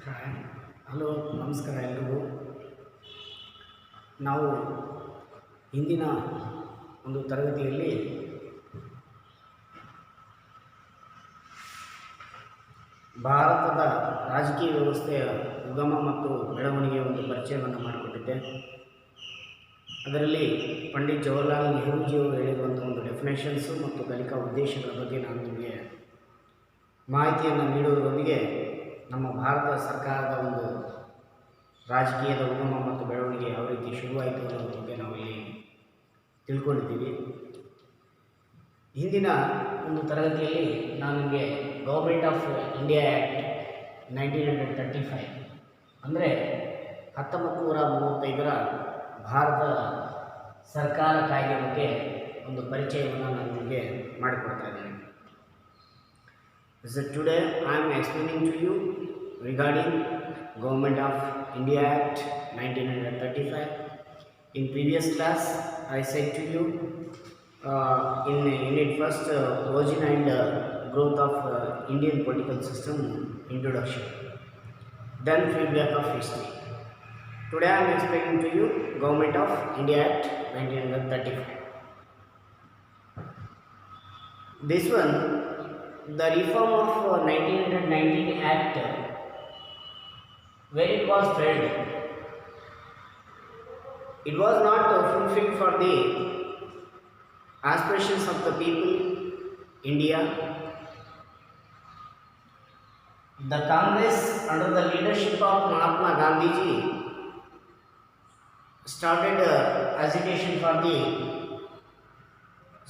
Hi hello ನಮಸ್ಕಾರ ಎಲ್ರಿಗೂ. ನಾವು ಹಿಂದಿನ ಒಂದು ತರಗತಿಯಲ್ಲಿ ಭಾರತದ ರಾಜಕೀಯ ವ್ಯವಸ್ಥೆಯ ಉಗಮ ಮತ್ತು ಬೆಳವಣಿಗೆಯ ಒಂದು ಪರಿಚಯವನ್ನು ಮಾಡಿಕೊಟ್ಟಿದ್ದೆ. ಅದರಲ್ಲಿ ಪಂಡಿತ್ ಜವಾಹರ್ಲಾಲ್ ನೆಹರೂಜಿಯವರು ಹೇಳಿರುವಂಥ ಒಂದು ಡೆಫಿನೇಷನ್ಸು ಮತ್ತು ಕಲಿಕಾ ಉದ್ದೇಶಗಳ ಬಗ್ಗೆ ನಾನು ನಿಮಗೆ ಮಾಹಿತಿಯನ್ನು ನೀಡುವುದರೊಂದಿಗೆ ನಮ್ಮ ಭಾರತ ಸರ್ಕಾರದ ಒಂದು ರಾಜಕೀಯದ ಉಗಮ ಮತ್ತು ಬೆಳವಣಿಗೆ ಯಾವ ರೀತಿ ಶುರುವಾಯಿತು ಅನ್ನೋದ್ರ ಬಗ್ಗೆ ನಾವು ಇಲ್ಲಿ ತಿಳ್ಕೊಂಡಿದ್ದೀವಿ. ಹಿಂದಿನ ಒಂದು ತರಗತಿಯಲ್ಲಿ ನಾನು ನಿಮಗೆ ಗೌರ್ಮೆಂಟ್ ಆಫ್ ಇಂಡಿಯಾ ಆ್ಯಕ್ಟ್ 1935 ಅಂದರೆ 1935ರ ಭಾರತ ಸರ್ಕಾರ ಕಾಯ್ದೆ ಬಗ್ಗೆ ಒಂದು ಪರಿಚಯವನ್ನು ನಾನು ನಿಮಗೆ ಮಾಡಿಕೊಡ್ತಾ ಇದ್ದೇನೆ. So today I am explaining to you regarding Government of India Act 1935. In previous class I said to you in unit first origin and growth of Indian political system introduction, then feedback of history. Today I am explaining to you Government of India Act 1935. This one, the reform of 1919 Act, when it was failed, it was not fulfilled for the aspirations of the people, India. The Congress under the leadership of Mahatma Gandhi ji started agitation for the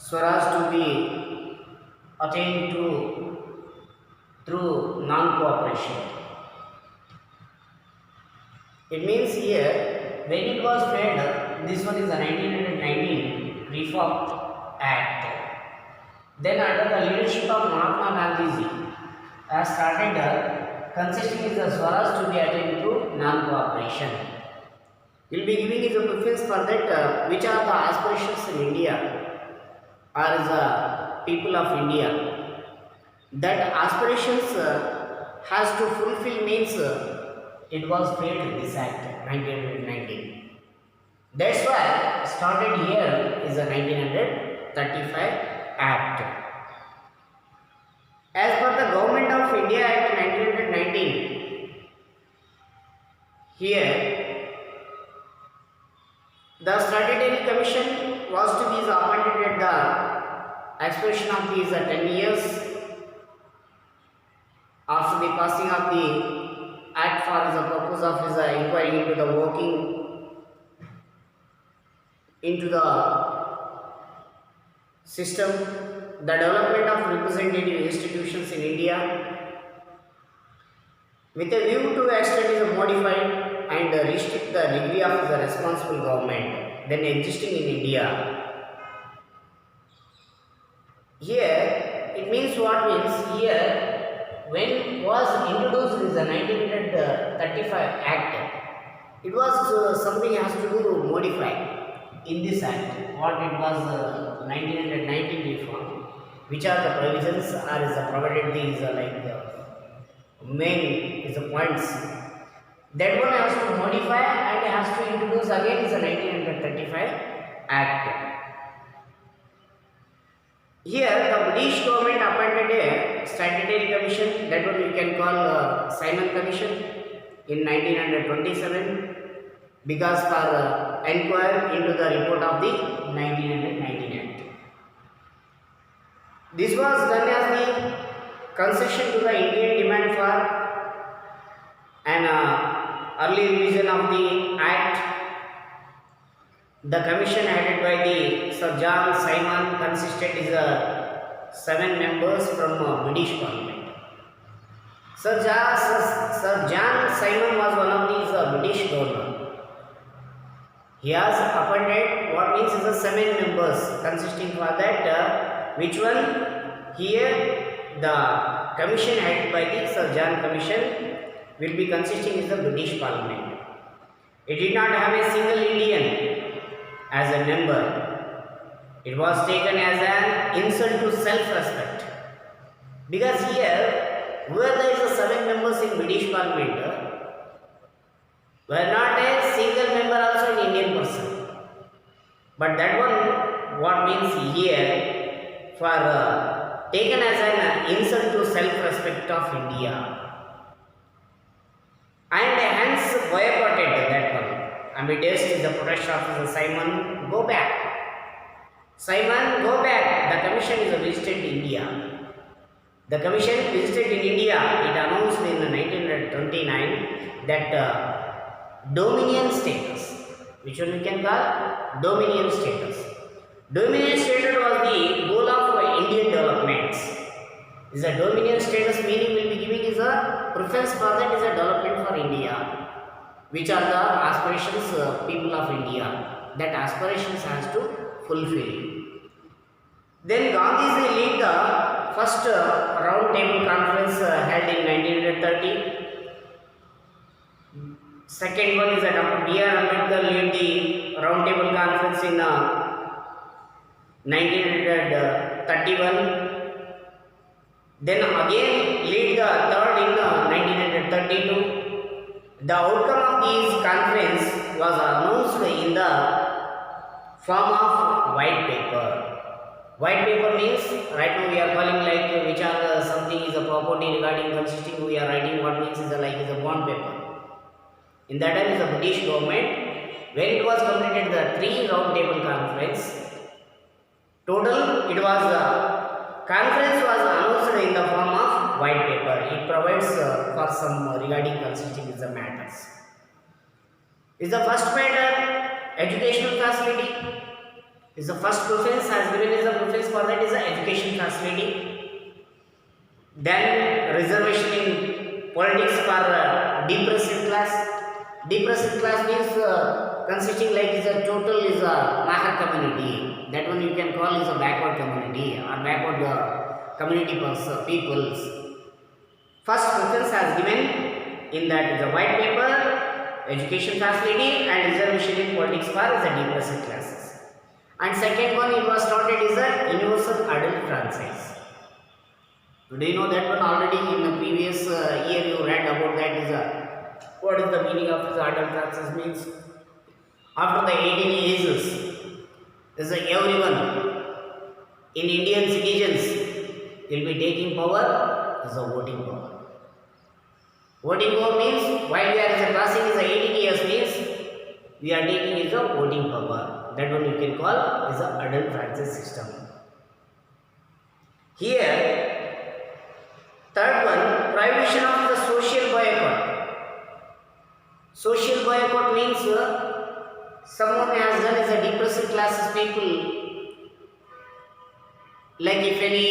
Swaraj to be attained to through non-cooperation. It means here when it was failed, this one is a 1919 Reform Act. Then under the leadership of Mahatma Gandhi ji has started consisting is the Swaraj to be attained to non-cooperation. We will be giving is a preference for that which are the aspirations in India or the people of India. That aspirations has to fulfill means it was failed this act 1919. That's why started here is the 1935 Act. As per the Government of India Act 1919, here the statutory commission was to be appointed at the expiration of these 10 years after the passing of the act for the purpose of his inquiry into the working into the system, the development of representative institutions in India with a view to extend is modified and restrict the degree of the responsible government then existing in India. Here it means what means here when was introduced is the 1935 Act, it was something has to do modify in this act. What it was 1919 reform, which are the provisions or is the provided these like the main is the points that one has to modify and has to introduce again is the 1935 Act. Here the British government appointed a statutory commission, that one we can call Simon Commission in 1927 because for inquire into the report of the 1919 Act. This was done as the concession to the Indian demand for an early revision of the Act. The commission headed by the Sir John Simon consisted is 7 members from British Parliament. Sir John Simon was one of these British governor. He has appointed what means is 7 members consisting for that which one here the commission headed by the Sir John Commission will be consisting is the British Parliament. It did not have a single Indian as a member. It was taken as an insult to self-respect. Because here, where there is a 7 members in British Parliament, were not a single member also an Indian person. But that one, what means here, for taken as an insult to self-respect of India, and hence boycotted that one. Amidst the protest officer Simon, go back. Simon, go back. The commission is visited India. The commission visited in India. It announced in 1929 that dominion status, which one we can call dominion status. Dominion status was the goal of Indian developments. Is a dominion status meaning will be giving is a preference for that is a development for India, which are the aspirations people of India. That aspirations has to fulfill. Then Gandhiji lead the first round table conference held in 1930. Second one is that Dr. B.R. Ambedkar lead the round table conference in 1931. Then again lead the third in 1932. The outcome of these conference was announced in the form of white paper. White paper means right now we are calling like which are something is a property regarding consisting we are writing what means is a like is a bond paper. In that time is the British government when it was completed the 3 round table conference. Total it was conference was announced in the form of white paper. It provides for some regarding consisting is the matters. Is the first matter educational facility. Is the first preference has given is the preference for that is the education facility. Then reservation in politics for depressed class. Depressed class means consisting like is a total is a Mahar community. That one you can call is a backward community or backward community peoples. First preference has given in that is a white paper, education facility and reservation in politics for is a depressed classes. And second one it was started is a universal adult franchise. Do you know that one already in the previous year you read about that is a what is the meaning of this adult franchise means? After the 18 ages, is everyone in Indian citizens will be taking power is a voting power. Voting power means while we are passing is a 18 years means we are taking is a voting power. That one you can call is a adult franchise system. Here, third one, prohibition of the social boycott. Social boycott means someone has done is a depressed classes people. Like if any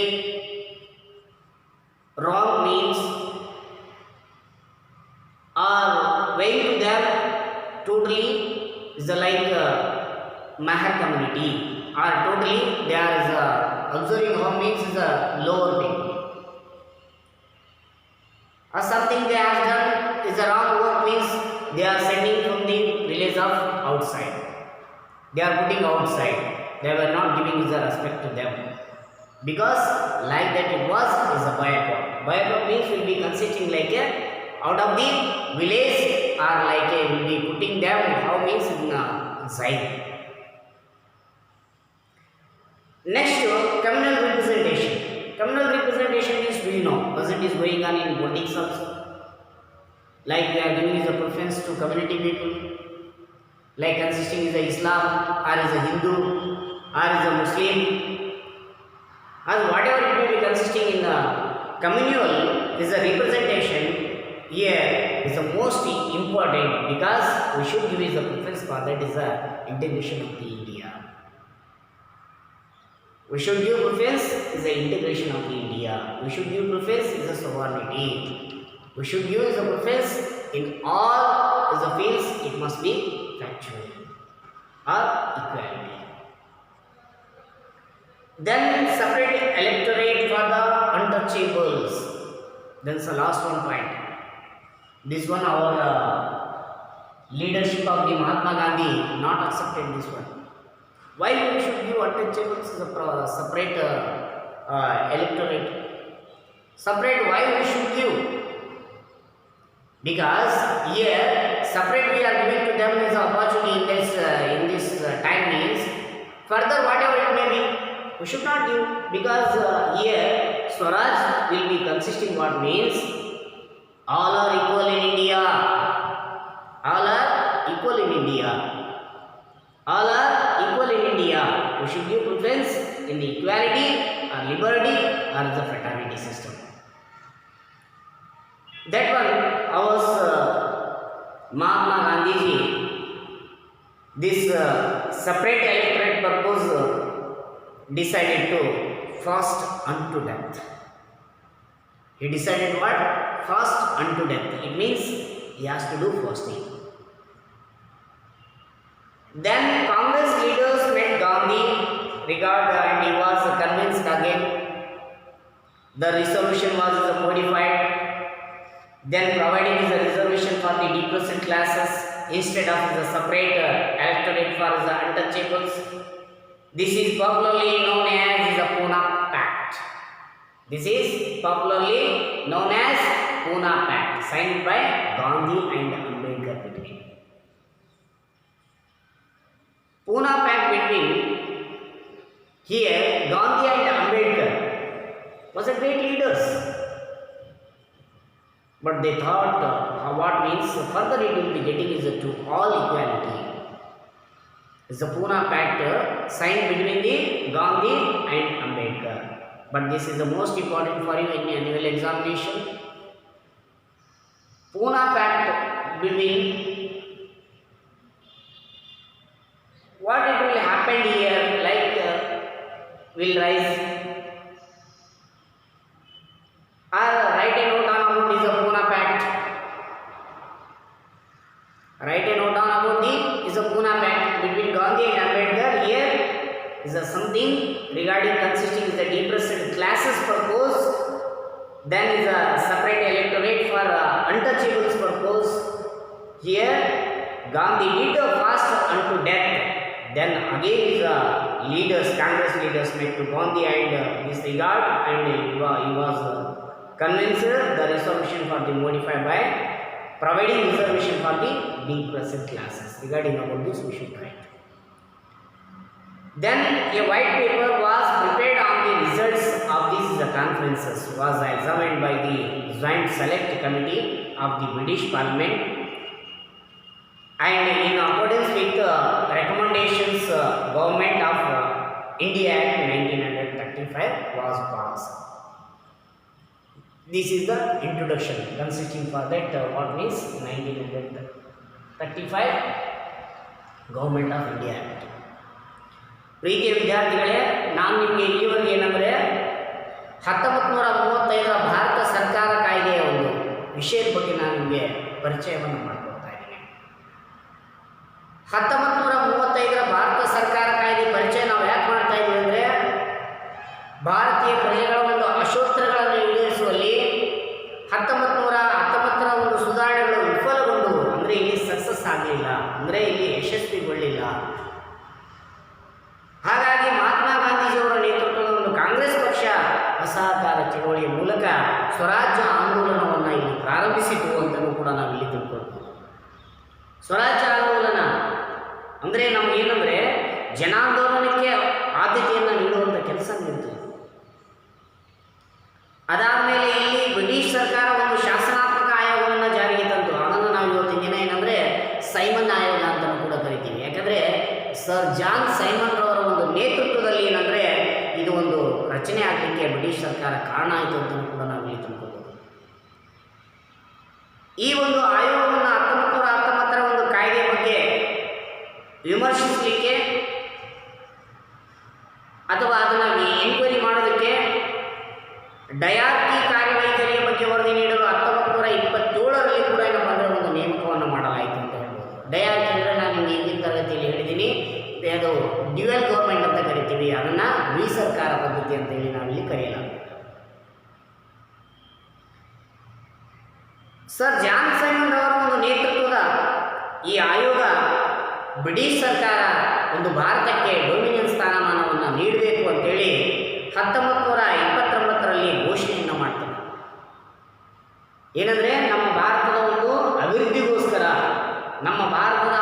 wrong means are weighing to them totally is the like Mahar community or totally there is a observing how means is a lower people. Or something they have done is a wrong work means they are sending from the village of outside. They are putting outside. They were not giving the respect to them. Because like that it was is a boycott. Boycott means will be consisting like a out of the village or like a will be putting them how means inside. Next communal representation. Communal representation means do you know present is going on in politics also. Like we are giving is a preference to community people, like consisting is a Islam or is a Hindu or is a Muslim, or whatever it may be consisting in the communal is a representation. Here is the most important because we should give is a preference for that is a integration of the India. We should give preference is the integration of the India. We should give preference is the sovereignty. We should use the preference in all the fields. It must be factual or equality. Then separate electorate for the untouchables. Then the last one point. This one our leadership of the Mahatma Gandhi not accepted this one. Why we should give untouchables as a separate electorate? Separate, why we should give? Because here separate we are giving to them is opportunity in this time means further whatever it may be we should not give, because here Swaraj will be consisting what means all are equal in India, all are equal in India, all are equal in India. We should give preference in the equality or liberty or the fraternity system. That one was Mahatma Gandhi ji, this separate electorate purpose decided to fast unto death. He decided what? Fast unto death. It means he has to do fasting. Then Congress leaders met Gandhi and he was convinced again. The resolution was modified. Then providing is a reservation for the depressed classes instead of the separate electorate for the untouchables. This is popularly known as the Pune Pact. This is popularly known as Pune Pact, signed by Gandhi and Ambedkar between. Pune Pact between here Gandhi and Ambedkar was a great leaders. But they thought what means further it will be getting is to all equality. It's the Pune Pact signed between the Gandhi and Ambedkar. But this is the most important for you in annual examination. Pune Pact between what it will happen here, like will rise or write a note down about is a Pune Pact. Write a note down about the is a Pune Pact between Gandhi and Ambedkar. Here is a something regarding consisting is the depressed classes purpose. Then is a separate electorate for untouchables purpose. Here Gandhi did a fast unto death. Then again is leaders, Congress leaders met to Gandhi and this regard, and he was convinced the resolution for the modified by providing reservation for the depressed classes. Regarding about this we should write. Then a white paper was prepared on the results of these conferences, was examined by the Joint Select Committee of the British Parliament, and in accordance with recommendations Government of India Act 1935 was passed. This is the introduction consisting for that what means 1935 Government of India Act. ಪ್ರೀತಿಯ ವಿದ್ಯಾರ್ಥಿಗಳೇ, ನಾನು ನಿಮಗೆ ಇಲ್ಲಿವರೆಗೆ ಏನಂದರೆ 1935 ಭಾರತ ಸರ್ಕಾರ ಕಾಯ್ದೆಯ ಒಂದು ವಿಷಯದ ಬಗ್ಗೆ ನಾನು ನಿಮಗೆ ಪರಿಚಯವನ್ನು ಮಾಡಿಕೊಡ್ತಾ ಇದ್ದೀನಿ. 1935 ಭಾರತ ಸರ್ಕಾರ ಕಾಯ್ದೆ ಪರಿಚಯ ನಾವು ಯಾಕೆ ಮಾಡ್ತಾ ಇದ್ದೀವಿ ಅಂದರೆ, ಭಾರತೀಯ ಪ್ರಜೆಗಳ ಒಂದು ಅಶೋತ್ತರಗಳನ್ನು ಈಡೇರಿಸುವಲ್ಲಿ 1919 ಒಂದು ಸುಧಾರಣೆಗಳು ವಿಫಲಗೊಂಡು, ಅಂದರೆ ಇಲ್ಲಿ ಸಕ್ಸಸ್ ಆಗಲಿಲ್ಲ, ಅಂದರೆ ಇಲ್ಲಿ ಯಶಸ್ವಿಗೊಳ್ಳಿಲ್ಲ. ಹಾಗಾಗಿ ಮಹಾತ್ಮ ಗಾಂಧೀಜಿಯವರ ನೇತೃತ್ವದ ಒಂದು ಕಾಂಗ್ರೆಸ್ ಪಕ್ಷ ಅಸಹಕಾರ ಚಳವಳಿಯ ಮೂಲಕ ಸ್ವರಾಜ್ಯ ಆಂದೋಲನವನ್ನು ಇಲ್ಲಿ ಪ್ರಾರಂಭಿಸಿತು ಅಂತಲೂ ಕೂಡ ನಾವು ಇಲ್ಲಿ ತಿಳ್ಕೊಳ್ತೀವಿ. ಸ್ವರಾಜ್ಯ ಆಂದೋಲನ ಅಂದರೆ ನಾವು ಏನಂದರೆ ಜನಾಂದೋಲನಕ್ಕೆ ಆದ್ಯತೆಯನ್ನು ನೀಡುವಂಥ ಕೆಲಸ ನೀಡ್ತೀವಿ. ಅದಾದಮೇಲೆ ಇಲ್ಲಿ ಬ್ರಿಟಿಷ್ ಸರ್ಕಾರ ಒಂದು ಶಾಸನಾತ್ಮಕ ಆಯೋಗವನ್ನು ಜಾರಿಗೆ ತಂತು. ಅದನ್ನು ನಾವು ಇವತ್ತಿನ ದಿನ ಏನಂದರೆ ಸೈಮನ್ ಆಯೋಗ ಅಂತಲೂ ಕೂಡ ಕರಿತೀವಿ. ಯಾಕಂದರೆ ಸರ್ ಜಾನ್ ಸೈಮನ್ ರವರ ಒಂದು ನೇತೃತ್ವದಲ್ಲಿ ಏನಂದರೆ ಇದು ಒಂದು ರಚನೆ ಆಗಲಿಕ್ಕೆ ಬ್ರಿಟಿಷ್ ಸರ್ಕಾರ ಕಾರಣ ಆಯಿತು ಅಂತಲೂ ಕೂಡ ನಾವು ಇಲ್ಲಿ ತಿಳ್ಕೊಳ್ಬೋದು. ಈ ಒಂದು ಆಯೋಗವನ್ನು 1919 ಒಂದು ಕಾಯ್ದೆ ಬಗ್ಗೆ ವಿಮರ್ಶಿಸಲಿಕ್ಕೆ ಅಥವಾ ಅದನ್ನು ಎನ್ಕ್ವೈರಿ ಮಾಡೋದಕ್ಕೆ ಡಯಾರ್ಕಿ ಕಾರ್ಯವೈಖರಿಯ ಬಗ್ಗೆ ವರದಿ ನೀಡಲು 1927ರಲ್ಲಿ ಕೂಡ ಏನಪ್ಪ ಅಂದರೆ ಒಂದು ನೇಮಕವನ್ನು ಮಾಡಲಾಯಿತು ಅಂತ ಹೇಳ್ಬೋದು. ಡಯಾರ್ಕಿ ಅಂದರೆ ನಾನು ನಿಮಗೆ ಹಿಂದಿನ ತರಗತಿಯಲ್ಲಿ ಹೇಳಿದ್ದೀನಿ, ಅದು ಡ್ಯುಯಲ್ ಗೌರ್ಮೆಂಟ್ ಅಂತ ಕರಿತೀವಿ, ಅದನ್ನು ದ್ವಿಸರ್ಕಾರ ಪದ್ಧತಿ ಅಂತ ಹೇಳಿ ನಾವಿಲ್ಲಿ ಕರೆಯಲಾಗುತ್ತೆ. ಸರ್ ಜಾನ್ ಸೈಮನ್ ಅವರ ಒಂದು ನೇತೃತ್ವದ ಈ ಆಯೋಗ ಬ್ರಿಟಿಷ್ ಸರ್ಕಾರ ಒಂದು ಭಾರತಕ್ಕೆ ಡೊಮಿನಿಯನ್ ಸ್ಥಾನಮಾನವನ್ನು ನೀಡಬೇಕು ಅಂತೇಳಿ 1929ರಲ್ಲಿ ಘೋಷಣೆಯನ್ನು ಮಾಡ್ತಾರೆ. ಏನಂದರೆ ನಮ್ಮ ಭಾರತದ ಒಂದು ಅಭಿವೃದ್ಧಿಗೋಸ್ಕರ ನಮ್ಮ ಭಾರತದ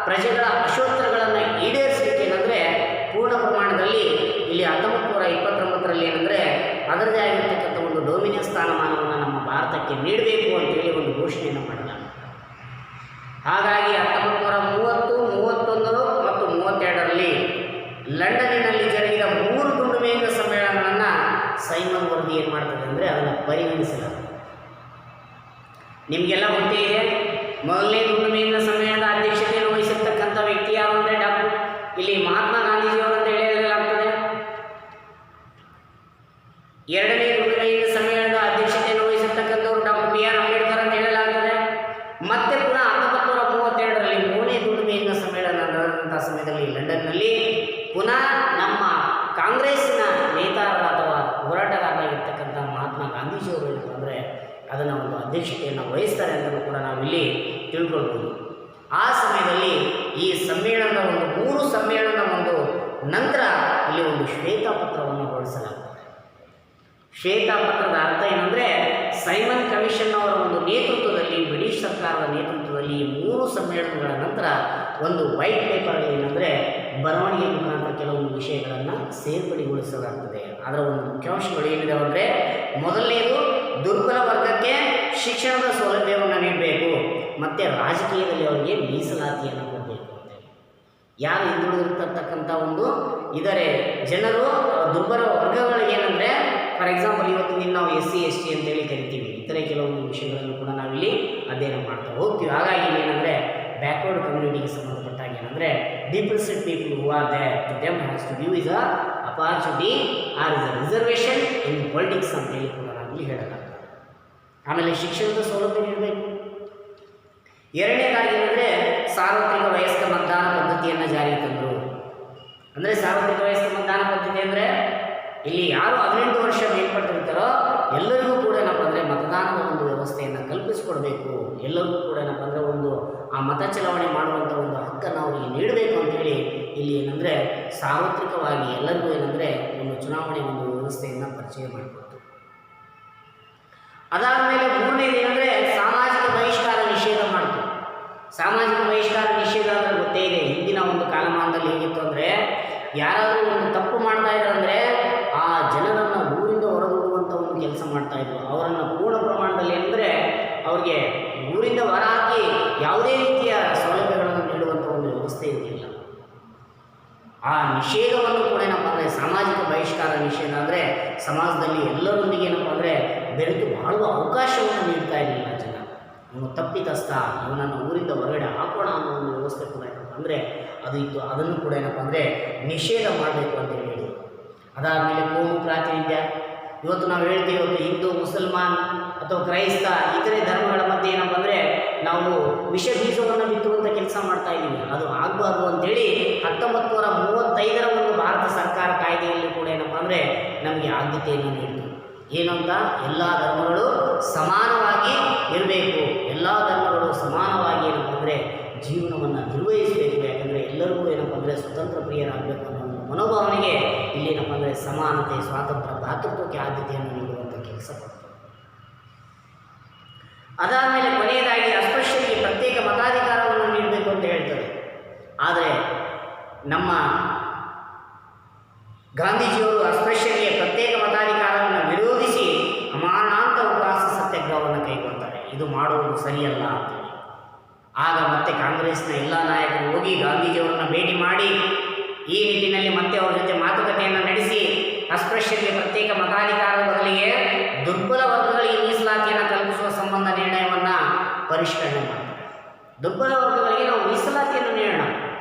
ಪ್ರಜೆಗಳ ಅಶೋತ್ತರಗಳನ್ನು ಈಡೇರಿಸಲಿಕ್ಕೆ ಏನಂದರೆ ಪೂರ್ಣ ಪ್ರಮಾಣದಲ್ಲಿ ಇಲ್ಲಿ 1929ರಲ್ಲಿ ಏನಂದರೆ ಅದರದೇ ಆಗಿರ್ತಕ್ಕಂಥ ಒಂದು ಡೊಮಿನಿಯನ್ ಸ್ಥಾನಮಾನವನ್ನು ನಮ್ಮ ಭಾರತಕ್ಕೆ ನೀಡಬೇಕು ಅಂತೇಳಿ ಒಂದು ಘೋಷಣೆಯನ್ನು ಮಾಡಲಾಗಿದೆ. ಹಾಗಾಗಿ 1930, 31 ಮತ್ತು 32ರಲ್ಲಿ ಲಂಡನ್ನಿನಲ್ಲಿ ಜರುಗಿದ 3 ದುಂಡು ಮೇಘ ಸಮ್ಮೇಳನಗಳನ್ನು ಸೈಮನ್ ವರದಿ ಏನು ಮಾಡ್ತದೆ ಅಂದರೆ ಅದನ್ನು ಪರಿಗಣಿಸಲಾಗಿದೆ. ನಿಮಗೆಲ್ಲ ಗೊತ್ತೇ ಇದೆ, ಮೊದಲನೇ ದುಂಡು ಮೇಘ ಸಮ್ಮೇಳನದ ಅಧ್ಯಕ್ಷತೆಯನ್ನು ವಹಿಸಿರ್ತಕ್ಕಂಥ ವ್ಯಕ್ತಿ ಯಾರು ಅಂದರೆ ಇಲ್ಲಿ ಮಹಾತ್ಮ ಗಾಂಧೀಜಿಯವರಂತ ಹೇಳಲಾಗ್ತದೆ. ಎರಡನೇ ದುಂಡು ಮೇಘ ಸಮ್ಮೇಳನದ ಅಧ್ಯಕ್ಷತೆಯನ್ನು ವಹಿಸಿರ್ತಕ್ಕಂಥವ್ರು BR ಅಂಬೇಡ್ಕರ್ ಅಂತ ಹೇಳಲಾಗ್ತದೆ. ಮತ್ತೆ ಪುನಃ 1932ರಲ್ಲಿ ಮೂರನೇ ದುಂಡು ಮೇಘ ಸಮ್ಮೇಳನ ನಡೆದಂಥ ಸಮಯದಲ್ಲಿ ಲಂಡನ್ನಲ್ಲಿ ಪುನಃ ನಮ್ಮ ಕಾಂಗ್ರೆಸ್ಸಿನ ನೇತಾರ ಅಥವಾ ಹೋರಾಟಗಾರರಾಗಿರ್ತಕ್ಕಂಥ ಮಹಾತ್ಮ ಗಾಂಧೀಜಿಯವರು ಏನಪ್ಪ ಅಂದರೆ ಅದನ್ನು ಒಂದು ಅಧ್ಯಕ್ಷತೆಯನ್ನು ವಹಿಸ್ತಾರೆ ಅಂತಲೂ ಕೂಡ ನಾವಿಲ್ಲಿ ತಿಳ್ಕೊಳ್ಬೋದು. ಆ ಸಮಯದಲ್ಲಿ ಈ ಸಮ್ಮೇಳನದ ಒಂದು 3 ಸಮ್ಮೇಳನದ ಒಂದು ನಂತರ ಇಲ್ಲಿ ಒಂದು ಶ್ವೇತಪತ್ರವನ್ನು ಹೊರಡಿಸಲಾಗುತ್ತದೆ. ಶ್ವೇತಪತ್ರದ ಅರ್ಥ ಏನಂದರೆ ಸೈಮನ್ ಕಮಿಷನ್ ಅವರ ಒಂದು ನೇತೃತ್ವದಲ್ಲಿ, ಬ್ರಿಟಿಷ್ ಸರ್ಕಾರದ ನೇತೃತ್ವದಲ್ಲಿ 3 ಸಮ್ಮೇಳನಗಳ ನಂತರ ಒಂದು ವೈಟ್ ಪೇಪರಲ್ಲಿ ಏನಂದರೆ ಬರವಣಿಗೆ ಮುಖಾಂತರ ಕೆಲವೊಂದು ವಿಷಯಗಳನ್ನು ಸೇರ್ಪಡೆಗೊಳಿಸಲಾಗ್ತದೆ. ಅದರ ಒಂದು ಮುಖ್ಯಾಂಶಗಳು ಏನಿದೆ ಅಂದರೆ, ಮೊದಲನೇದು ದುರ್ಬಲ ವರ್ಗಕ್ಕೆ ಶಿಕ್ಷಣದ ಸೌಲಭ್ಯವನ್ನು ನೀಡಬೇಕು, ಮತ್ತು ರಾಜಕೀಯದಲ್ಲಿ ಅವರಿಗೆ ಮೀಸಲಾತಿಯನ್ನು ಕೊಡಬೇಕು ಅಂತೇಳಿ. ಯಾರು ಹಿಂದುಳಿದಿರ್ತಕ್ಕಂಥ ಒಂದು ಇದರ ಜನರು ದುರ್ಬಲ ವರ್ಗಗಳಿಗೆ ಏನಂದರೆ, ಫಾರ್ ಎಕ್ಸಾಂಪಲ್ ಇವತ್ತಿನ ದಿನ ನಾವು SC ST ಅಂತೇಳಿ ಕರಿತೀವಿ. ಇತರೆ ಕೆಲವೊಂದು ವಿಷಯಗಳನ್ನು ಕೂಡ ನಾವಿಲ್ಲಿ ಅಧ್ಯಯನ ಮಾಡ್ತಾ ಹೋಗ್ತೀವಿ. ಹಾಗಾಗಿ ಏನಂದರೆ ಬ್ಯಾಕ್ವರ್ಡ್ ಕಮ್ಯುನಿಟಿಗೆ ಸಂಬಂಧಪಟ್ಟಾಗ ಏನಂದರೆ depressed people who are there to them has to give is a opportunity or is a reservation in politics ಅಂತೇಳಿ ಕೂಡ ನಾವಿಲ್ಲಿ ಹೇಳಲಾಗ್ತದೆ. ಆಮೇಲೆ ಶಿಕ್ಷಣದ ಸೌಲಭ್ಯ ನೀಡಬೇಕು. ಎರಡನೇದಾಗಿ ಏನಂದರೆ ಸಾರ್ವತ್ರಿಕ ವಯಸ್ಕ ಮತದಾನ ಪದ್ಧತಿಯನ್ನು ಜಾರಿಗೆ ತಂದರು. ಅಂದರೆ ಸಾರ್ವತ್ರಿಕ ವಯಸ್ಕ ಮತದಾನ ಪದ್ಧತಿ ಅಂದರೆ ಇಲ್ಲಿ ಯಾರು 18 ವರ್ಷ ಮೇಲ್ಪಟ್ಟಿರ್ತಾರೋ ಎಲ್ಲರಿಗೂ ಕೂಡ ಏನಪ್ಪ ಅಂದರೆ ಮತದಾನದ ಒಂದು ವ್ಯವಸ್ಥೆಯನ್ನು ಕಲ್ಪಿಸಿಕೊಡ್ಬೇಕು. ಎಲ್ಲರಿಗೂ ಕೂಡ ಏನಪ್ಪ ಅಂದರೆ ಒಂದು ಆ ಮತ ಚಲಾವಣೆ ಮಾಡುವಂಥ ಒಂದು ಹಕ್ಕನ್ನು ಅವರಿಗೆ ನೀಡಬೇಕು ಅಂತೇಳಿ ಇಲ್ಲಿ ಏನಂದರೆ ಸಾರ್ವತ್ರಿಕವಾಗಿ ಎಲ್ಲರಿಗೂ ಏನಂದರೆ ಒಂದು ಚುನಾವಣೆ ಒಂದು ವ್ಯವಸ್ಥೆಯನ್ನು ಪರಿಚಯ ಮಾಡಿಕೊಡ್ತು. ಅದಾದ ಮೇಲೆ ಮೂರನೇದು ಏನಂದರೆ ಸಾಮಾಜಿಕ ಬಹಿಷ್ಕಾರ ನಿಷೇಧ ಮಾಡಿತು. ಸಾಮಾಜಿಕ ಬಹಿಷ್ಕಾರ ನಿಷೇಧ ಅಂದರೆ ಗೊತ್ತೇ ಇದೆ, ಹಿಂದಿನ ಒಂದು ಕಾಲಮಾನದಲ್ಲಿ ಹೇಗಿತ್ತು ಅಂದರೆ, ಯಾರಾದರೂ ಒಂದು ತಪ್ಪು ಮಾಡ್ತಾ ಇದ್ದಾರೆ ಅಂದರೆ ಆ ಜನರನ್ನು ಊರಿಂದ ಹೊರದೂಡುವಂಥ ಒಂದು ಕೆಲಸ ಮಾಡ್ತಾಯಿದ್ರು. ಅವರನ್ನು ಪೂರ್ಣ ಪ್ರಮಾಣದಲ್ಲಿ ಅಂದರೆ ಅವರಿಗೆ ಊರಿಂದ ಹೊರ ಹಾಕಿ ಯಾವುದೇ ರೀತಿಯ ಸೌಲಭ್ಯಗಳನ್ನು ನೀಡುವಂಥ ಒಂದು ವ್ಯವಸ್ಥೆ ಇರಲಿಲ್ಲ. ಆ ನಿಷೇಧವನ್ನು ಕೂಡ ಏನಪ್ಪ ಅಂದರೆ ಸಾಮಾಜಿಕ ಬಹಿಷ್ಕಾರ ನಿಷೇಧ ಅಂದರೆ ಸಮಾಜದಲ್ಲಿ ಎಲ್ಲರೊಂದಿಗೆ ಏನಪ್ಪ ಅಂದರೆ ಬೆರೆತು ಬಾಳುವ ಅವಕಾಶವನ್ನು ನೀಡ್ತಾ ಇರಲಿಲ್ಲ ಜನ. ಇವನು ತಪ್ಪಿತಸ್ಥ, ಇವನನ್ನು ಊರಿಂದ ಹೊರಗಡೆ ಹಾಕೋಣ ಅನ್ನೋ ಒಂದು ವ್ಯವಸ್ಥೆ ಕೂಡ ಏನಪ್ಪ ಅಂದರೆ ಅದು ಇತ್ತು. ಅದನ್ನು ಕೂಡ ಏನಪ್ಪ ಅಂದರೆ ನಿಷೇಧ ಮಾಡಬೇಕು ಅಂತ ಹೇಳಿ. ಅದಾದಮೇಲೆ ಕೋಮು ಪ್ರಾತಿನಿಧ್ಯ. ಇವತ್ತು ನಾವು ಹೇಳ್ತೀವಿ, ಇವತ್ತು ಹಿಂದೂ, ಮುಸಲ್ಮಾನ್ ಅಥವಾ ಕ್ರೈಸ್ತ ಇತರೆ ಧರ್ಮಗಳ ಮಧ್ಯೆ ಏನಪ್ಪ ಅಂದರೆ ನಾವು ವಿಷ ಬೀಜವನ್ನು ಬಿತ್ತುವಂಥ ಕೆಲಸ ಮಾಡ್ತಾ ಇದ್ದೀವಿ. ಅದು ಆಗಬಾರ್ದು ಅಂತೇಳಿ 1935ರ ಒಂದು ಭಾರತ ಸರ್ಕಾರ ಕಾಯ್ದೆಯಲ್ಲಿ ಕೂಡ ಏನಪ್ಪ ಅಂದರೆ ನಮಗೆ ಆದ್ಯತೆಯನ್ನು ನೀಡಿತು. ಏನು ಅಂತ, ಎಲ್ಲ ಧರ್ಮಗಳು ಸಮಾನವಾಗಿ ಇರಬೇಕು, ಎಲ್ಲ ಧರ್ಮಗಳು ಸಮಾನವಾಗಿ ಏನಪ್ಪ ಅಂದರೆ ಜೀವನವನ್ನು ನಿರ್ವಹಿಸಬೇಕು. ಯಾಕಂದರೆ ಎಲ್ಲರಿಗೂ ಏನಪ್ಪ ಅಂದರೆ ಸ್ವತಂತ್ರ ಪ್ರಿಯರಾಗಬೇಕು ಅನ್ನೋ ಒಂದು ಮನೋಭಾವನೆಗೆ ಇಲ್ಲಿ ಏನಪ್ಪ ಅಂದರೆ ಸಮಾನತೆ, ಸ್ವಾತಂತ್ರ್ಯ, ಭ್ರಾತೃತ್ವಕ್ಕೆ ಆದ್ಯತೆಯನ್ನು ನೀಡುವಂಥ ಕೆಲಸ ಪಡ್ತಾರೆ. ಅದಾದಮೇಲೆ ಕೊನೆಯದಾಗಿ ಅಸ್ಪೃಶ್ಯರಿಗೆ ಪ್ರತ್ಯೇಕ ಮತಾಧಿಕಾರವನ್ನು ನೀಡಬೇಕು ಅಂತ ಹೇಳ್ತಾರೆ. ಆದರೆ ನಮ್ಮ ಗಾಂಧೀಜಿಯವರು ಅಸ್ಪೃಶ್ಯರಿಗೆ ಪ್ರತ್ಯೇಕ ಮತಾಧಿಕಾರವನ್ನು ವಿರೋಧಿಸಿ ಅಮಾನಾಂತ ಉಪವಾಸ ಸತ್ಯಾಗ್ರಹವನ್ನು ಕೈಗೊಳ್ತಾರೆ. ಇದು ಮಾಡುವುದು ಸರಿಯಲ್ಲ ಅಂತೇಳಿ. ಆಗ ಮತ್ತೆ ಕಾಂಗ್ರೆಸ್ನ ಎಲ್ಲ ನಾಯಕರು ಹೋಗಿ ಗಾಂಧೀಜಿಯವರನ್ನು ಭೇಟಿ ಮಾಡಿ ಈ ನಿಟ್ಟಿನಲ್ಲಿ ಮತ್ತೆ ಅವರ ಜೊತೆ ಮಾತುಕತೆಯನ್ನು ನಡೆಸಿ ಅಸ್ಪೃಶ್ಯರಿಗೆ ಪ್ರತ್ಯೇಕ ಮತಾಧಿಕಾರದ ಬದಲಿಗೆ ದುರ್ಬಲ ವರ್ಗಗಳಿಗೆ ಮೀಸಲಾತಿಯನ್ನು ಕಲ್ಪಿಸುವ ಸಂಬಂಧ ನಿರ್ಣಯವನ್ನು ಪರಿಷ್ಕರಣೆ ಮಾಡ್ತಾರೆ. ದುರ್ಬಲ ವರ್ಗಗಳಿಗೆ ನಾವು ಮೀಸಲಾತಿಯನ್ನು ನೀಡೋಣ,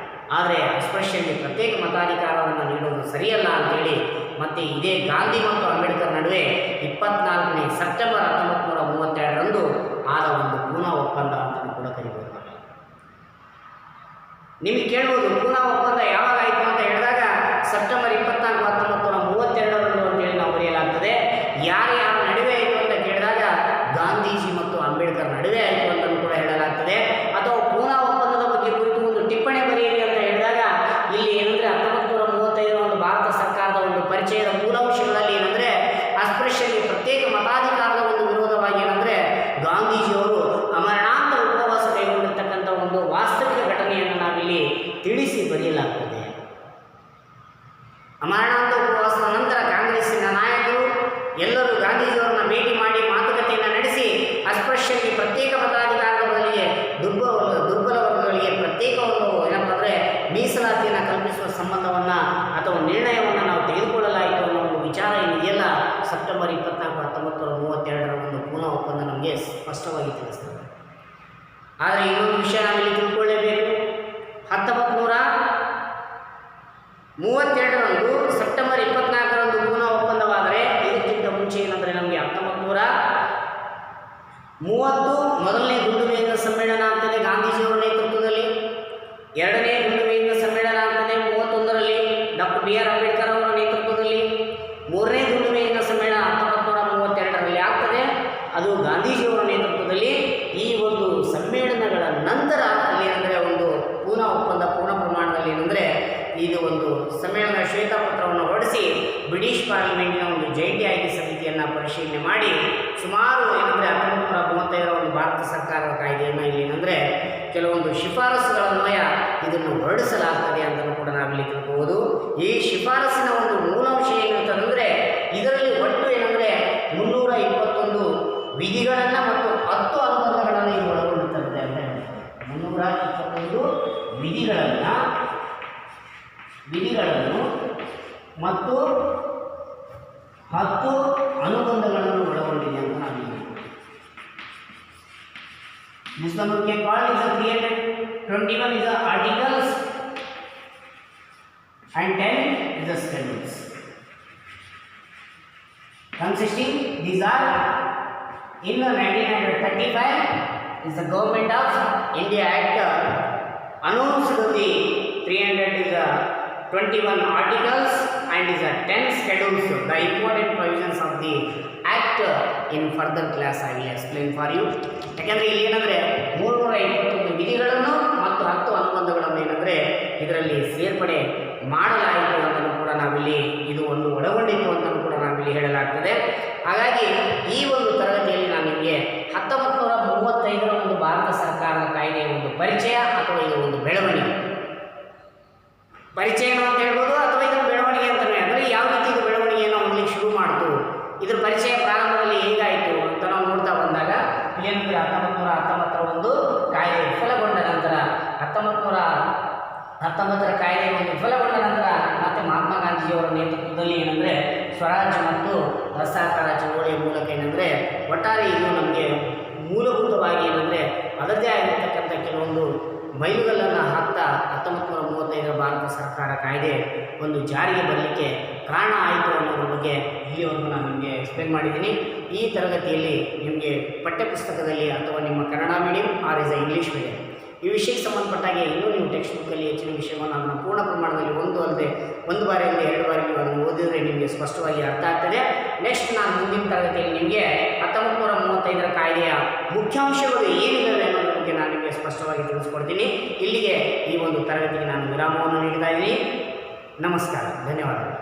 ಆದರೆ ಅಸ್ಪೃಶ್ಯರಿಗೆ ಪ್ರತ್ಯೇಕ ಮತಾಧಿಕಾರವನ್ನು ನೀಡೋದು ಸರಿಯಲ್ಲ ಅಂತೇಳಿ ಮತ್ತು ಇದೇ ಗಾಂಧಿ ಮತ್ತು ಅಂಬೇಡ್ಕರ್ ನಡುವೆ 24ನೇ ಸೆಪ್ಟೆಂಬರ್ 1932ರಂದು ಆದ ಒಂದು ಪೂನಾ ಒಪ್ಪಂದ ಅಂತಲೂ ಕೂಡ ಕರೀಬೋದು. ನಿಮಗೆ ಕೇಳ್ಬೋದು, ಪೂನಾ ಒಪ್ಪಂದ ಯಾವಾಗ ಆಯಿತು ಅಂತ ಹೇಳಿದಾಗ ಸೆಪ್ಟೆಂಬರ್ 24, 1932ರಂದು ಅಂತೇಳಿ ನಾವು ಬರೆಯಲಾಗ್ತದೆ. ಯಾರ ನಡುವೆ ಆಯಿತು ಅಂತ ಕೇಳಿದಾಗ ಗಾಂಧೀಜಿ ಮತ್ತು ಅಂಬೇಡ್ಕರ್ ನಡುವೆ ಆಯಿತು ಅಂತಲೂ ಕೂಡ ಹೇಳಲಾಗ್ತದೆ. ಅಥವಾ ಪೂನಾ ಒಪ್ಪಂದದ ಬಗ್ಗೆ ಕುರಿತು ಒಂದು ಟಿಪ್ಪಣಿ ಬರೆಯಿರಿ ಅಂತ ಹೇಳಿದಾಗ ಇಲ್ಲಿ ಏನಂದರೆ 1935ರ ಒಂದು ಭಾರತ ಸರ್ಕಾರದ ಒಂದು ಪರಿಚಯದ ಮೂಲಾಂಶಗಳಲ್ಲಿ ಏನಂದರೆ ಅಸ್ಪೃಶ್ಯರಿಗೆ ಪ್ರತ್ಯೇಕ ಮತಾಧಿಕಾರದ ಒಂದು ವಿರೋಧವಾಗಿ ಏನಂದರೆ ಅಸ್ಪೃಶ್ಯರಿಗೆ ಪ್ರತ್ಯೇಕ ಮತಾಧಿಕಾರದ ಬದಲಿಗೆ ದುರ್ಬಲ ವರ್ಗಗಳಿಗೆ ಪ್ರತ್ಯೇಕ ಒಂದು ಏನಪ್ಪ ಅಂದರೆ ಮೀಸಲಾತಿಯನ್ನು ಕಲ್ಪಿಸುವ ಸಂಬಂಧವನ್ನು ಅಥವಾ ನಿರ್ಣಯವನ್ನು ನಾವು ತೆಗೆದುಕೊಳ್ಳಲಾಯಿತು ಅನ್ನೋ ಒಂದು ವಿಚಾರ ಏನಿದೆಯಲ್ಲ ಸೆಪ್ಟೆಂಬರ್ 24, 1932 ಒಂದು ಪೂನಾ ಒಪ್ಪಂದ ನಮಗೆ ಸ್ಪಷ್ಟವಾಗಿ ತಿಳಿಸ್ತದೆ. ಆದರೆ ಇನ್ನೊಂದು ವಿಷಯ ನಾವಿಲ್ಲಿ ತಿಳ್ಕೊಳ್ಳೇಬೇಕು. 1932 ಸೆಪ್ಟೆಂಬರ್ 24 ಪೂನಾ ಒಪ್ಪಂದವಾದರೆ ಇದಕ್ಕಿಂತ ಮುಂಚೆ ಏನಂದರೆ ನಮಗೆ 1930 ಮೊದಲನೇ ದುಂಡು ಮೇಜಿನ ಸಮ್ಮೇಳನ ಆಗ್ತದೆ ಗಾಂಧೀಜಿಯವರ ನೇತೃತ್ವದಲ್ಲಿ. ಎರಡನೇ ದುಂಡು ಮೇಜಿನ ಸಮ್ಮೇಳನ ಆಗ್ತದೆ 31ರಲ್ಲಿ ಡಾಕ್ಟರ್ BR ಅಂಬೇಡ್ಕರ್ ಅವರ ನೇತೃತ್ವದಲ್ಲಿ. ಮೂರನೇ ದುಂಡು ಮೇಜಿನ ಸಮ್ಮೇಳನ 1932ರಲ್ಲಿ ಆಗ್ತದೆ, ಅದು ಗಾಂಧೀಜಿಯವರ ನೇತೃತ್ವದಲ್ಲಿ. ಈ ಒಂದು ಸಮ್ಮೇಳನಗಳ ನಂತರ ಅಲ್ಲಿ ಏನಂದರೆ ಒಂದು ಪೂನಾ ಒಪ್ಪಂದ ಪೂರ್ಣ ಪ್ರಮಾಣದಲ್ಲಿ ಏನಂದರೆ ಇದು ಒಂದು ಸಮ್ಮೇಳನ ಶ್ವೇತಪತ್ರವನ್ನು ಹೊರಡಿಸಿ ಬ್ರಿಟಿಷ್ ಪಾರ್ಲಿಮೆಂಟಿನ ಒಂದು ಜಂಟಿ ಆಯ್ಕೆ ಸಮಿತಿಯನ್ನು ಪರಿಶೀಲನೆ ಮಾಡಿ ಸುಮಾರು ಏನಂದರೆ 1935 ಒಂದು ಭಾರತ ಸರ್ಕಾರದ ಕಾಯ್ದೆಯನ್ನು ಇಲ್ಲಿ ಏನಂದರೆ ಕೆಲವೊಂದು ಶಿಫಾರಸುಗಳನ್ವಯ ಇದನ್ನು ಹೊರಡಿಸಲಾಗ್ತದೆ ಅಂತಲೂ ಕೂಡ ನಾವಿಲ್ಲಿ ತಿಳ್ಕೋಬೋದು. ಈ ಶಿಫಾರಸಿನ ಒಂದು ಮೂಲಾಂಶ ಏನಿರ್ತದಂದರೆ ಇದರಲ್ಲಿ ಒಟ್ಟು ಏನಂದರೆ 321 ವಿಧಿಗಳನ್ನು ಮತ್ತು 10 ಅನುಬಂಧಗಳನ್ನು ಇದು ಒಳಗೊಂಡಿರ್ತದೆ ಅಂತ ಹೇಳ್ತಾರೆ. 321 ವಿಧಿಗಳನ್ನು ಮತ್ತು 10 ಅನುಬಂಧಗಳನ್ನು ಒಳಗೊಂಡಿದೆ ಅಂತ ನಾವು This one we can call is a 321 is the articles and 10 is the schedules. Consisting these are in 1935 is the Government of India Act announced the 300 is the 21 articles and is a 10 schedules. The important provisions of the act in further class I will explain for you. ಯಾಕೆಂದರೆ ಇಲ್ಲಿ ಏನಂದರೆ 321 ವಿಧಿಗಳನ್ನು ಮತ್ತು 10 ಅನುಬಂಧಗಳನ್ನು ಏನಂದರೆ ಇದರಲ್ಲಿ ಸೇರ್ಪಡೆ ಮಾಡಲಾಯಿತು ಅಂತಲೂ ಕೂಡ ನಾವಿಲ್ಲಿ ಇದು ಒಂದು ಒಳಗೊಂಡಿತ್ತು ಅಂತಲೂ ಕೂಡ ನಾವಿಲ್ಲಿ ಹೇಳಲಾಗ್ತದೆ. ಹಾಗಾಗಿ ಈ ಒಂದು ತರಗತಿಯಲ್ಲಿ ನಾನು ನಿಮಗೆ 1935 ಒಂದು ಭಾರತ ಸರ್ಕಾರದ ಕಾಯ್ದೆಯ ಒಂದು ಪರಿಚಯ ಅಥವಾ ಇದು ಒಂದು ಬೆಳವಣಿಗೆ ಪರಿಚಯನೂ ಅಂತ ಹೇಳ್ಬೋದು ಅಥವಾ ಇದರ ಬೆಳವಣಿಗೆ ಅಂತಲೇ. ಅಂದರೆ ಯಾವ ರೀತಿ ಇದು ಬೆಳವಣಿಗೆಯನ್ನು ಹೊಂದಲಿಕ್ಕೆ ಶುರು ಮಾಡ್ತು, ಇದರ ಪರಿಚಯ ಪ್ರಾರಂಭದಲ್ಲಿ ಹೇಗಾಯಿತು ಅಂತ ನಾವು ನೋಡ್ತಾ ಬಂದಾಗ ಏನಂದರೆ 1919 ಒಂದು ಕಾಯ್ದೆ ವಿಫಲಗೊಂಡ ನಂತರ 1919 ಕಾಯ್ದೆ ಒಂದು ವಿಫಲಗೊಂಡ ನಂತರ ಮತ್ತೆ ಮಹಾತ್ಮ ಗಾಂಧೀಜಿಯವರ ನೇತೃತ್ವದಲ್ಲಿ ಏನಂದರೆ ಸ್ವರಾಜ್ಯ ಮತ್ತು ಅಸಹಕಾರ ಚಳವಳಿಯ ಮೂಲಕ ಏನಂದರೆ ಒಟ್ಟಾರೆ ಇದು ನಮಗೆ ಮೂಲಭೂತವಾಗಿ ಏನಂದರೆ ಅದರದೇ ಆಗಿರತಕ್ಕಂಥ ಕೆಲವೊಂದು ಮೈಲುಗಲ್ಲನ್ನು ಹಾಕ್ತಾ 1935 ಭಾರತ ಸರ್ಕಾರ ಕಾಯ್ದೆ ಒಂದು ಜಾರಿಗೆ ಬರಲಿಕ್ಕೆ ಕಾರಣ ಆಯಿತು ಅನ್ನೋದ್ರ ಬಗ್ಗೆ ಇಲ್ಲಿವರೆಗೂ ನಾನು ನಿಮಗೆ ಎಕ್ಸ್ಪ್ಲೇನ್ ಮಾಡಿದ್ದೀನಿ. ಈ ತರಗತಿಯಲ್ಲಿ ನಿಮಗೆ ಪಠ್ಯಪುಸ್ತಕದಲ್ಲಿ ಅಥವಾ ನಿಮ್ಮ Kannada medium or is English medium ಈ ವಿಷಯಕ್ಕೆ ಸಂಬಂಧಪಟ್ಟಾಗೆ ಇನ್ನೂ ನೀವು ಟೆಕ್ಸ್ಟ್ ಬುಕ್ಕಲ್ಲಿ ಹೆಚ್ಚಿನ ವಿಷಯವನ್ನು ಅದನ್ನು ಪೂರ್ಣ ಪ್ರಮಾಣದಲ್ಲಿ ಒಂದು ಬಾರಿ ಅಲ್ಲದೆ 2 ಬಾರಿ ನೀವು ಅದನ್ನು ಓದಿದರೆ ನಿಮಗೆ ಸ್ಪಷ್ಟವಾಗಿ ಅರ್ಥ ಆಗ್ತದೆ. ನೆಕ್ಸ್ಟ್ ನಾನು ಮುಂದಿನ ತರಗತಿಯಲ್ಲಿ ನಿಮಗೆ 1935 ಕಾಯ್ದೆಯ ಮುಖ್ಯಾಂಶಗಳು ಏನಿದ್ದಾವೆ ಅನ್ನೋದ್ರ ಬಗ್ಗೆ ನಾನು ನಿಮಗೆ ಸ್ಪಷ್ಟವಾಗಿ ತಿಳಿಸ್ಕೊಡ್ತೀನಿ. ಇಲ್ಲಿಗೆ ಈ ಒಂದು ತರಗತಿಗೆ ನಾನು ವಿರಾಮವನ್ನು ನೀಡ್ತಾ ಇದ್ದೀನಿ. ನಮಸ್ಕಾರ, ಧನ್ಯವಾದಗಳು.